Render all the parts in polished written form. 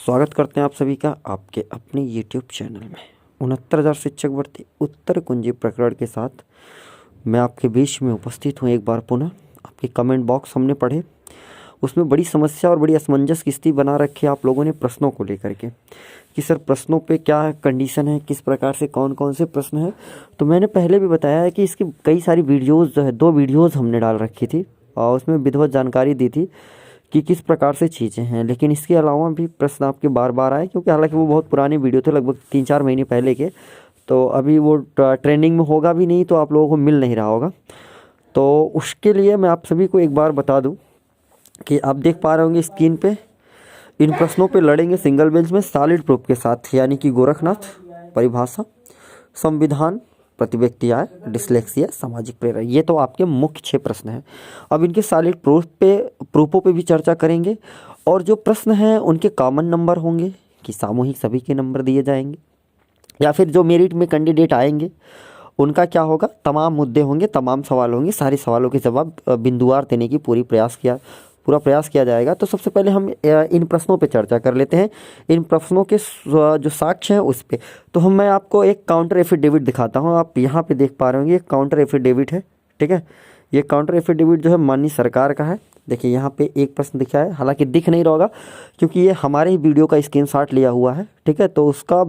स्वागत करते हैं आप सभी का आपके अपने यूट्यूब चैनल में 69,000 शिक्षक भर्ती उत्तर कुंजी प्रकरण के साथ मैं आपके बीच में उपस्थित हूँ। एक बार पुनः आपके कमेंट बॉक्स हमने पढ़े, उसमें बड़ी समस्या और बड़ी असमंजस की स्थिति बना रखी है आप लोगों ने प्रश्नों को लेकर के कि सर प्रश्नों पे क्या कंडीशन है, किस प्रकार से कौन कौन से प्रश्न हैं। तो मैंने पहले भी बताया है कि इसकी कई सारी वीडियोज़ जो है 2 वीडियोज़ हमने डाल रखी थी और उसमें विधिवत जानकारी दी थी कि किस प्रकार से चीज़ें हैं। लेकिन इसके अलावा भी प्रश्न आपके बार बार आए, क्योंकि हालांकि वो बहुत पुराने वीडियो थे, लगभग 3-4 महीने पहले के, तो अभी वो ट्रेंडिंग में होगा भी नहीं, तो आप लोगों को मिल नहीं रहा होगा। तो उसके लिए मैं आप सभी को एक बार बता दूं कि आप देख पा रहे होंगे स्क्रीन पे, इन प्रश्नों पे लड़ेंगे सिंगल बेंच में सॉलिड प्रूफ के साथ, यानी कि गोरखनाथ, परिभाषा, संविधान, प्रतिव्यक्ति आय, डिसलेक्सिया, सामाजिक प्रेरणा। ये तो आपके मुख्य 6 प्रश्न हैं। अब इनके सॉलिड प्रूफों पे भी चर्चा करेंगे और जो प्रश्न हैं उनके कॉमन नंबर होंगे कि सामूहिक सभी के नंबर दिए जाएंगे, या फिर जो मेरिट में कैंडिडेट आएंगे उनका क्या होगा, तमाम मुद्दे होंगे, तमाम सवाल होंगे, सारे सवालों के जवाब बिंदुवार देने की पूरा प्रयास किया जाएगा। तो सबसे पहले हम इन प्रश्नों पे चर्चा कर लेते हैं, इन प्रश्नों के जो साक्ष्य हैं उस पे। तो मैं आपको एक काउंटर एफिडेविट दिखाता हूँ। आप यहाँ पे देख पा रहे होंगे, ये काउंटर एफिडेविट है, ठीक है। ये काउंटर एफिडेविट जो है माननीय सरकार का है। देखिए यहाँ पे एक प्रश्न दिखा है, हालांकि दिख नहीं रहा होगा क्योंकि ये हमारे ही वीडियो का स्क्रीनशॉट लिया हुआ है, ठीक है। तो उसका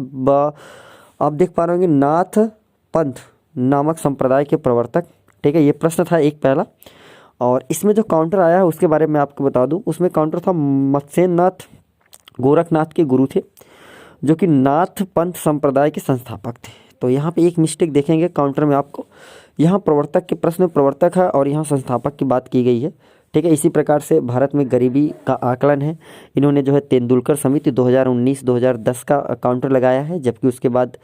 आप देख पा रहे होंगे, नाथ पंथ नामक संप्रदाय के प्रवर्तक, ठीक है। ये प्रश्न था एक पहला, और इसमें जो काउंटर आया है उसके बारे में आपको बता दूं। उसमें काउंटर था मत्स्येंद्र नाथ गोरखनाथ के गुरु थे, जो कि नाथ पंथ संप्रदाय के संस्थापक थे। तो यहाँ पे एक मिस्टेक देखेंगे काउंटर में आपको, यहाँ प्रवर्तक के प्रश्न में प्रवर्तक है और यहाँ संस्थापक की बात की गई है, ठीक है। इसी प्रकार से भारत में गरीबी का आकलन है, इन्होंने जो है तेंदुलकर समिति 2019-2010 का काउंटर लगाया है, जबकि उसके बाद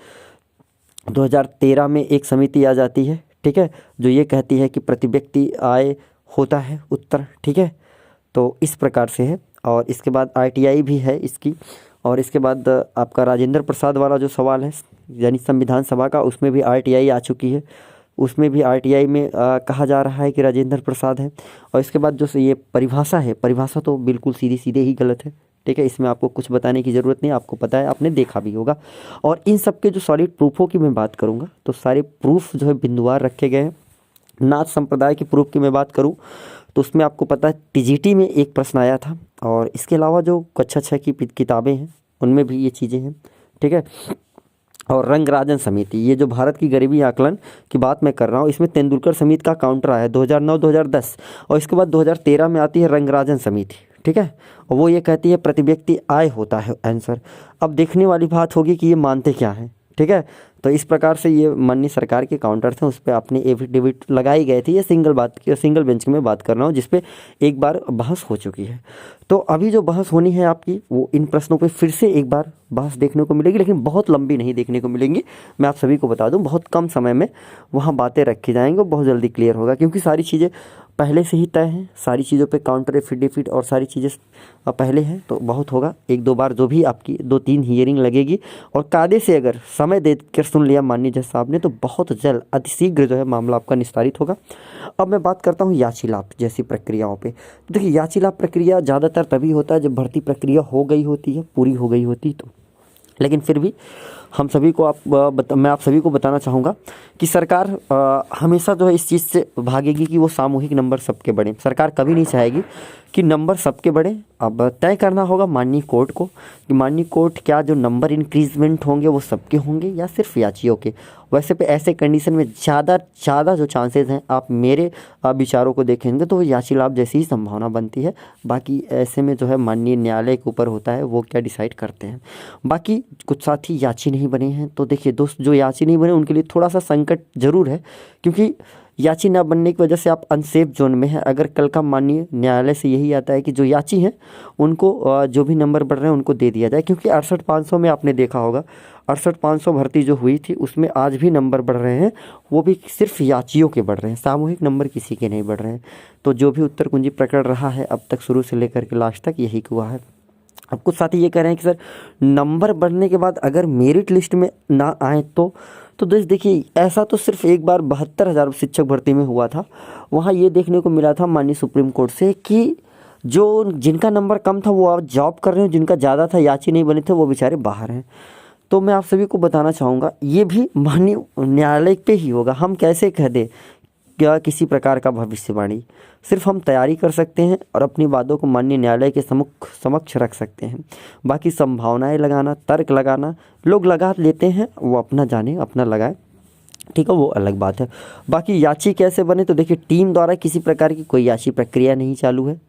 2013 में एक समिति आ जाती है, ठीक है, जो ये कहती है कि प्रति व्यक्ति आय होता है उत्तर, ठीक है। तो इस प्रकार से है, और इसके बाद आरटीआई भी है इसकी, और इसके बाद आपका राजेंद्र प्रसाद वाला जो सवाल है यानी संविधान सभा का, उसमें भी आरटीआई आ चुकी है। उसमें भी आरटीआई में कहा जा रहा है कि राजेंद्र प्रसाद है। और इसके बाद जो ये परिभाषा है, परिभाषा तो बिल्कुल सीधे ही गलत है, ठीक है। इसमें आपको कुछ बताने की ज़रूरत नहीं, आपको पता है, आपने देखा भी होगा। और इन सब के जो सॉलिड प्रूफों की मैं बात करूँगा तो सारे प्रूफ जो है बिंदुवार रखे गए हैं। नाथ संप्रदाय के प्रूफ की मैं बात करूं तो उसमें आपको पता है टीजीटी में एक प्रश्न आया था, और इसके अलावा जो कक्षा 6 की किताबें हैं उनमें भी ये चीज़ें हैं, ठीक है। और रंगराजन समिति, ये जो भारत की गरीबी आकलन की बात मैं कर रहा हूँ, इसमें तेंदुलकर समिति का काउंटर आया 2009-2010, और इसके बाद 2013 में आती है रंगराजन समिति, ठीक है। और वो ये कहती है प्रति व्यक्ति आय होता है आंसर। अब देखने वाली बात होगी कि ये मानते क्या हैं, ठीक है। तो इस प्रकार से ये माननीय सरकार के काउंटर थे, उस पर आपने एफिडेविट लगाई गई थी। ये सिंगल बेंच की मैं बात कर रहा हूँ, जिस पे एक बार बहस हो चुकी है। तो अभी जो बहस होनी है आपकी, वो इन प्रश्नों पे फिर से एक बार बहस देखने को मिलेगी, लेकिन बहुत लंबी नहीं देखने को मिलेंगी। मैं आप सभी को बता दूं, बहुत कम समय में वहाँ बातें रखी जाएंगी और बहुत जल्दी क्लियर होगा, क्योंकि सारी चीज़ें पहले से ही तय हैं, सारी चीज़ों पे काउंटर एफिडेविट और सारी चीज़ें पहले हैं। तो बहुत होगा, 1-2 बार जो भी आपकी 2-3 हियरिंग लगेगी, और कायदे से अगर समय देकर सुन लिया माननीय जज साहब ने, तो बहुत जल्द अतिशीघ्र जो है मामला आपका निस्तारित होगा। अब मैं बात करता हूँ याचिलाप जैसी प्रक्रियाओं पे। तो देखिए, याचिलाप प्रक्रिया ज़्यादातर तभी होता है जब भर्ती प्रक्रिया हो गई होती है, पूरी हो गई होती तो। लेकिन फिर भी हम सभी को मैं आप सभी को बताना चाहूँगा कि सरकार हमेशा जो है इस चीज़ से भागेगी कि वो सामूहिक नंबर सबके बढ़े। सरकार कभी नहीं चाहेगी कि नंबर सबके बढ़े। अब तय करना होगा माननीय कोर्ट को कि माननीय कोर्ट, क्या जो नंबर इंक्रीजमेंट होंगे वो सबके होंगे या सिर्फ याचियों के। वैसे पे ऐसे कंडीशन में ज़्यादा जो चांसेस हैं, आप मेरे विचारों को देखेंगे तो याचिलाप जैसी ही संभावना बनती है। बाकी ऐसे में जो है माननीय न्यायालय के ऊपर होता है वो क्या डिसाइड करते हैं। बाकी कुछ साथी याची नहीं बने हैं, तो देखिए दोस्त, जो याची नहीं बने उनके लिए थोड़ा सा संकट जरूर है, क्योंकि याची ना बनने की वजह से आप अनसेफ जोन में हैं। अगर कल का माननीय न्यायालय से यही आता है कि जो याची हैं उनको जो भी नंबर बढ़ रहे हैं उनको दे दिया जाए, क्योंकि 68,500 में आपने देखा होगा, 68,500 भर्ती जो हुई थी उसमें आज भी नंबर बढ़ रहे हैं, वो भी सिर्फ याचियों के बढ़ रहे हैं, सामूहिक नंबर किसी के नहीं बढ़ रहे हैं। तो जो भी उत्तर कुंजी प्रकरण रहा है अब तक, शुरू से लेकर के लास्ट तक यही हुआ है। अब कुछ साथी ये कह रहे हैं कि सर नंबर बढ़ने के बाद अगर मेरिट लिस्ट में ना आए तो देखिए, ऐसा तो सिर्फ एक बार 72,000 शिक्षक भर्ती में हुआ था। वहाँ ये देखने को मिला था माननीय सुप्रीम कोर्ट से कि जो जिनका नंबर कम था वो अब जॉब कर रहे हैं, जिनका ज़्यादा था याची नहीं बने थे वो बेचारे बाहर हैं। तो मैं आप सभी को बताना चाहूँगा ये भी माननीय न्यायालय पे ही होगा। हम कैसे कह दें क्या किसी प्रकार का भविष्यवाणी, सिर्फ हम तैयारी कर सकते हैं और अपनी बातों को माननीय न्यायालय के समक्ष रख सकते हैं। बाकी संभावनाएं लगाना, तर्क लगाना लोग लगा लेते हैं, वो अपना जाने अपना लगाए, ठीक है, वो अलग बात है। बाकी याची कैसे बने, तो देखिए टीम द्वारा किसी प्रकार की कोई याची प्रक्रिया नहीं चालू है,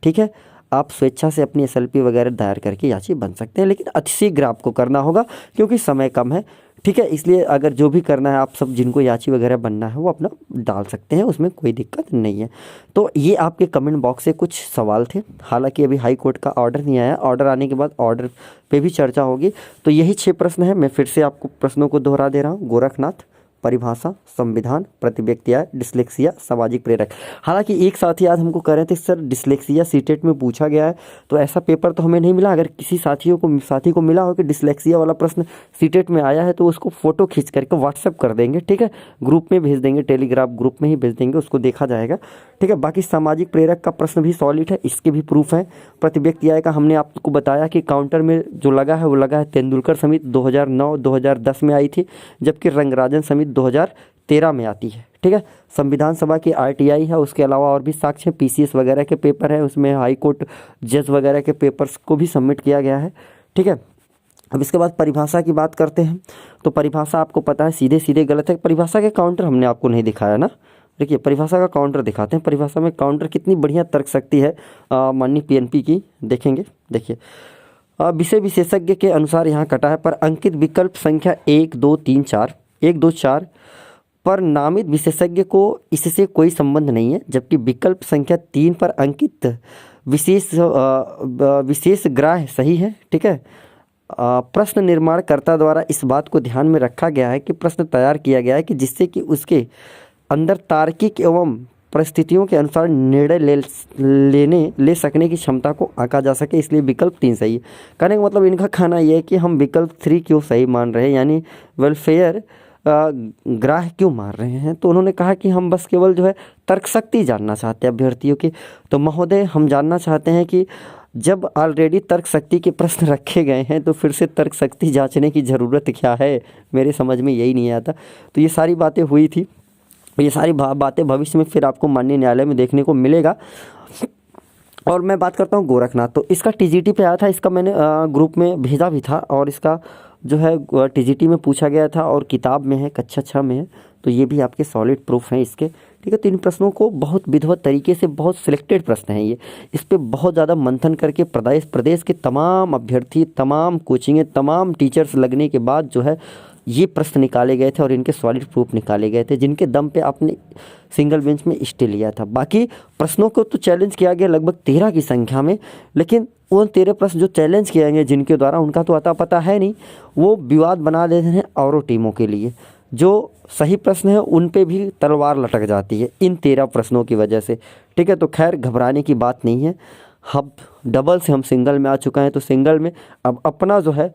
ठीक है। आप स्वेच्छा से अपनी एसएलपी वगैरह दायर करके याची बन सकते हैं, लेकिन अतिशीघ्र आपको करना होगा क्योंकि समय कम है, ठीक है। इसलिए अगर जो भी करना है आप सब जिनको याची वगैरह बनना है वो अपना डाल सकते हैं, उसमें कोई दिक्कत नहीं है। तो ये आपके कमेंट बॉक्स से कुछ सवाल थे। हालांकि अभी हाई कोर्ट का ऑर्डर नहीं आया, ऑर्डर आने के बाद ऑर्डर पे भी चर्चा होगी। तो यही 6 प्रश्न है, मैं फिर से आपको प्रश्नों को दोहरा दे रहा हूँ। गोरखनाथ, परिभाषा, संविधान, प्रतिव्यक्तियाँ, डिस्लेक्सिया, सामाजिक प्रेरक। हालांकि एक साथी आज हमको कह रहे थे सर डिस्लेक्सिया सीटेट में पूछा गया है, तो ऐसा पेपर तो हमें नहीं मिला। अगर किसी साथी को मिला हो कि डिस्लेक्सिया वाला प्रश्न सीटेट में आया है तो उसको फ़ोटो खींच करके व्हाट्सएप कर देंगे, ठीक है, ग्रुप में भेज देंगे, टेलीग्राम ग्रुप में ही भेज देंगे, उसको देखा जाएगा, ठीक है। बाकी सामाजिक प्रेरक का प्रश्न भी सॉलिड है, इसके भी प्रूफ है। प्रतिव्यक्तियाँ का हमने आपको बताया कि काउंटर में जो लगा है वो लगा है तेंदुलकर समिति 2009-2010 में आई थी, जबकि रंगराजन समिति 2013 में आती है, ठीक है। संविधान सभा की आरटीआई है, उसके अलावा और भी साक्ष्य पीसीएस वगैरह के पेपर है, उसमें हाई कोर्ट जज वगैरह के पेपर्स को भी सबमिट किया गया है, ठीक है। अब इसके बाद परिभाषा की बात करते हैं। तो परिभाषा आपको पता है सीधे सीधे गलत है। परिभाषा के काउंटर हमने आपको नहीं दिखाया ना, देखिए परिभाषा का काउंटर दिखाते हैं। परिभाषा में काउंटर कितनी बढ़िया तर्क शक्ति है माननीय पीएनपी की, देखेंगे। देखिए विषय विशेषज्ञ के अनुसार यहाँ कटा है, पर अंकित विकल्प संख्या 1 2 3 4 1 2 4 पर नामित विशेषज्ञ को इससे कोई संबंध नहीं है, जबकि विकल्प संख्या 3 पर अंकित विशेष ग्राह्य सही है, ठीक है। प्रश्न निर्माणकर्ता द्वारा इस बात को ध्यान में रखा गया है कि प्रश्न तैयार किया गया है कि जिससे कि उसके अंदर तार्किक एवं परिस्थितियों के अनुसार निर्णय ले सकने की क्षमता को आंका जा सके, इसलिए विकल्प 3 सही है। कहने का मतलब इनका कहना यह है कि हम विकल्प 3 क्यों सही मान रहे हैं, यानी वेलफेयर ग्राह्य क्यों मार रहे हैं। तो उन्होंने कहा कि हम बस केवल जो है तर्क शक्ति जानना चाहते हैं अभ्यर्थियों की। तो महोदय हम जानना चाहते हैं कि जब ऑलरेडी तर्क शक्ति के प्रश्न रखे गए हैं तो फिर से तर्क शक्ति जांचने की ज़रूरत क्या है, मेरे समझ में यही नहीं आता। तो ये सारी बातें हुई थी, ये सारी बातें भविष्य में फिर आपको माननीय न्यायालय में देखने को मिलेगा। और मैं बात करता हूँ गोरखनाथ, तो इसका टीजीटी पे आया था, इसका मैंने ग्रुप में भेजा भी था और इसका जो है टीजीटी में पूछा गया था और किताब में है, कक्षा 6 में है। तो ये भी आपके सॉलिड प्रूफ हैं इसके, ठीक है। तो इन प्रश्नों को बहुत विधिवत तरीके से, बहुत सिलेक्टेड प्रश्न हैं ये, इस पर बहुत ज़्यादा मंथन करके प्रदेश के तमाम अभ्यर्थी, तमाम कोचिंगें, तमाम टीचर्स लगने के बाद जो है ये प्रश्न निकाले गए थे और इनके सॉलिड प्रूफ निकाले गए थे, जिनके दम पे आपने सिंगल बेंच में स्टे लिया था। बाकी प्रश्नों को तो चैलेंज किया गया लगभग 13 की संख्या में, लेकिन उन 13 प्रश्न जो चैलेंज किए गए जिनके द्वारा, उनका तो अता पता है नहीं, वो विवाद बना देते हैं औरों टीमों के लिए। जो सही प्रश्न है उन पे भी तलवार लटक जाती है इन 13 प्रश्नों की वजह से, ठीक है। तो खैर घबराने की बात नहीं है, अब डबल से हम सिंगल में आ चुका हैं, तो सिंगल में अब अपना जो है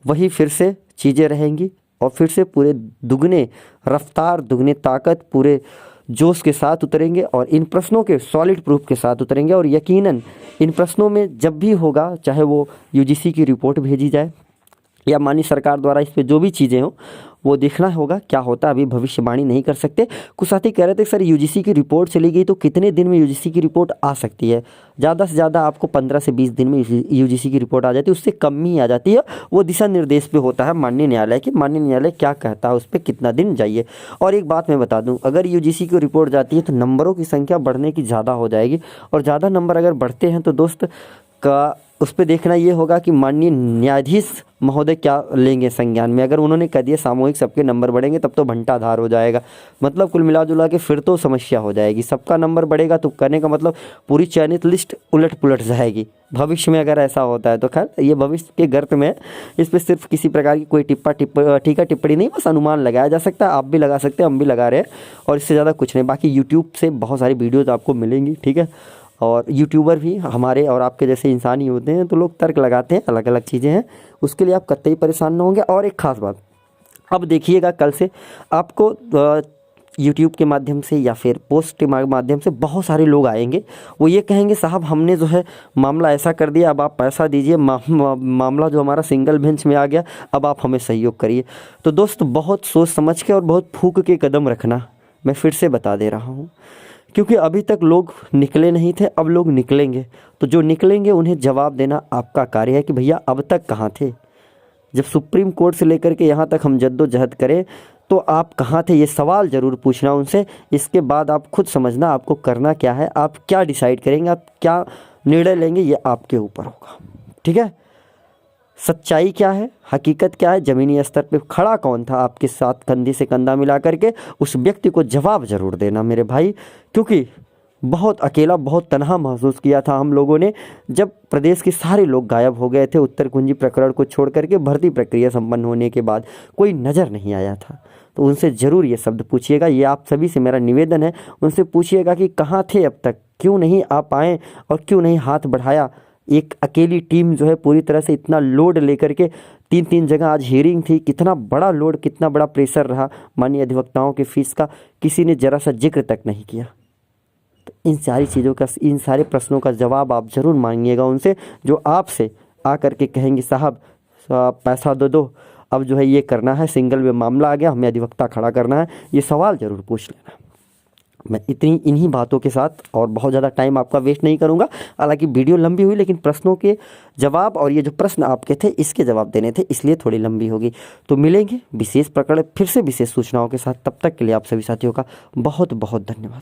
वही फिर से चीज़ें रहेंगी और फिर से पूरे दुगने रफ्तार, दुगने ताकत, पूरे जोश के साथ उतरेंगे और इन प्रश्नों के सॉलिड प्रूफ के साथ उतरेंगे। और यकीनन इन प्रश्नों में जब भी होगा, चाहे वो यूजीसी की रिपोर्ट भेजी जाए या माननीय सरकार द्वारा इस पे जो भी चीज़ें हों, वो देखना होगा क्या होता है। अभी भविष्यवाणी नहीं कर सकते। कुछ साथी कह रहे थे सर यूजीसी की रिपोर्ट चली गई तो कितने दिन में यूजीसी की रिपोर्ट आ सकती है। ज़्यादा से ज़्यादा आपको 15 से 20 दिन में यूजीसी की रिपोर्ट आ जाती है, उससे कम ही आ जाती है। वो दिशा निर्देश पे होता है माननीय न्यायालय की, माननीय न्यायालय क्या कहता है उस पर कितना दिन जाइए। और एक बात मैं बता दूँ, अगर यूजीसी की रिपोर्ट जाती है तो नंबरों की संख्या बढ़ने की ज़्यादा हो जाएगी, और ज़्यादा नंबर अगर बढ़ते हैं तो दोस्त का उस पर देखना ये होगा कि माननीय न्यायाधीश महोदय क्या लेंगे संज्ञान में। अगर उन्होंने कह दिया सामूहिक सबके नंबर बढ़ेंगे तब तो घंटाधार हो जाएगा, मतलब कुल मिला जुला के फिर तो समस्या हो जाएगी। सबका नंबर बढ़ेगा तो कहने का मतलब पूरी चयनित लिस्ट उलट पुलट जाएगी भविष्य में अगर ऐसा होता है। तो खैर ये भविष्य के गर्त में, इस पर सिर्फ किसी प्रकार की कोई टिप्पणी नहीं, बस अनुमान लगाया जा सकता है। आप भी लगा सकते हैं, हम भी लगा रहे हैं, और इससे ज़्यादा कुछ नहीं। बाकी यूट्यूब से बहुत सारी वीडियोज़ आपको मिलेंगी, ठीक है। और यूट्यूबर भी हमारे और आपके जैसे इंसान ही होते हैं, तो लोग तर्क लगाते हैं, अलग अलग चीज़ें हैं, उसके लिए आप कतई परेशान ना होंगे। और एक ख़ास बात, अब देखिएगा कल से आपको यूट्यूब के माध्यम से या फिर पोस्ट के माध्यम से बहुत सारे लोग आएंगे। वो ये कहेंगे साहब हमने जो है मामला ऐसा कर दिया, अब आप पैसा दीजिए, मामला जो हमारा सिंगल बेंच में आ गया, अब आप हमें सहयोग करिए। तो दोस्त बहुत सोच समझ के और बहुत फूंक के कदम रखना, मैं फिर से बता दे रहा हूँ, क्योंकि अभी तक लोग निकले नहीं थे, अब लोग निकलेंगे। तो जो निकलेंगे उन्हें जवाब देना आपका कार्य है कि भैया अब तक कहाँ थे। जब सुप्रीम कोर्ट से लेकर के यहाँ तक हम जद्दोजहद करें तो आप कहाँ थे, ये सवाल ज़रूर पूछना उनसे। इसके बाद आप खुद समझना आपको करना क्या है, आप क्या डिसाइड करेंगे, आप क्या निर्णय लेंगे, ये आपके ऊपर होगा। ठीक है, सच्चाई क्या है, हकीकत क्या है, ज़मीनी स्तर पे खड़ा कौन था आपके साथ कंधे से कंधा मिला करके, उस व्यक्ति को जवाब ज़रूर देना मेरे भाई। क्योंकि बहुत अकेला, बहुत तनहा महसूस किया था हम लोगों ने जब प्रदेश के सारे लोग गायब हो गए थे। उत्तर कुंजी प्रकरण को छोड़ करके भर्ती प्रक्रिया संपन्न होने के बाद कोई नज़र नहीं आया था। तो उनसे ज़रूर ये शब्द पूछिएगा, ये आप सभी से मेरा निवेदन है। उनसे पूछिएगा कि कहाँ थे अब तक, क्यों नहीं आ पाए और क्यों नहीं हाथ बढ़ाया। एक अकेली टीम जो है पूरी तरह से इतना लोड लेकर के 3 जगह आज हियरिंग थी, कितना बड़ा लोड, कितना बड़ा प्रेशर रहा माननीय अधिवक्ताओं के फीस का, किसी ने ज़रा सा जिक्र तक नहीं किया। तो इन सारी चीज़ों का, इन सारे प्रश्नों का जवाब आप ज़रूर मांगिएगा उनसे, जो आपसे आ कर के कहेंगे साहब पैसा दो दो, अब जो है ये करना है, सिंगल में मामला आ गया, हमें अधिवक्ता खड़ा करना है। ये सवाल ज़रूर पूछ लेना। मैं इन्हीं बातों के साथ और बहुत ज़्यादा टाइम आपका वेस्ट नहीं करूंगा। हालांकि वीडियो लंबी हुई, लेकिन प्रश्नों के जवाब और ये जो प्रश्न आपके थे इसके जवाब देने थे, इसलिए थोड़ी लंबी होगी। तो मिलेंगे विशेष प्रकरण फिर से विशेष सूचनाओं के साथ। तब तक के लिए आप सभी साथियों का बहुत बहुत धन्यवाद।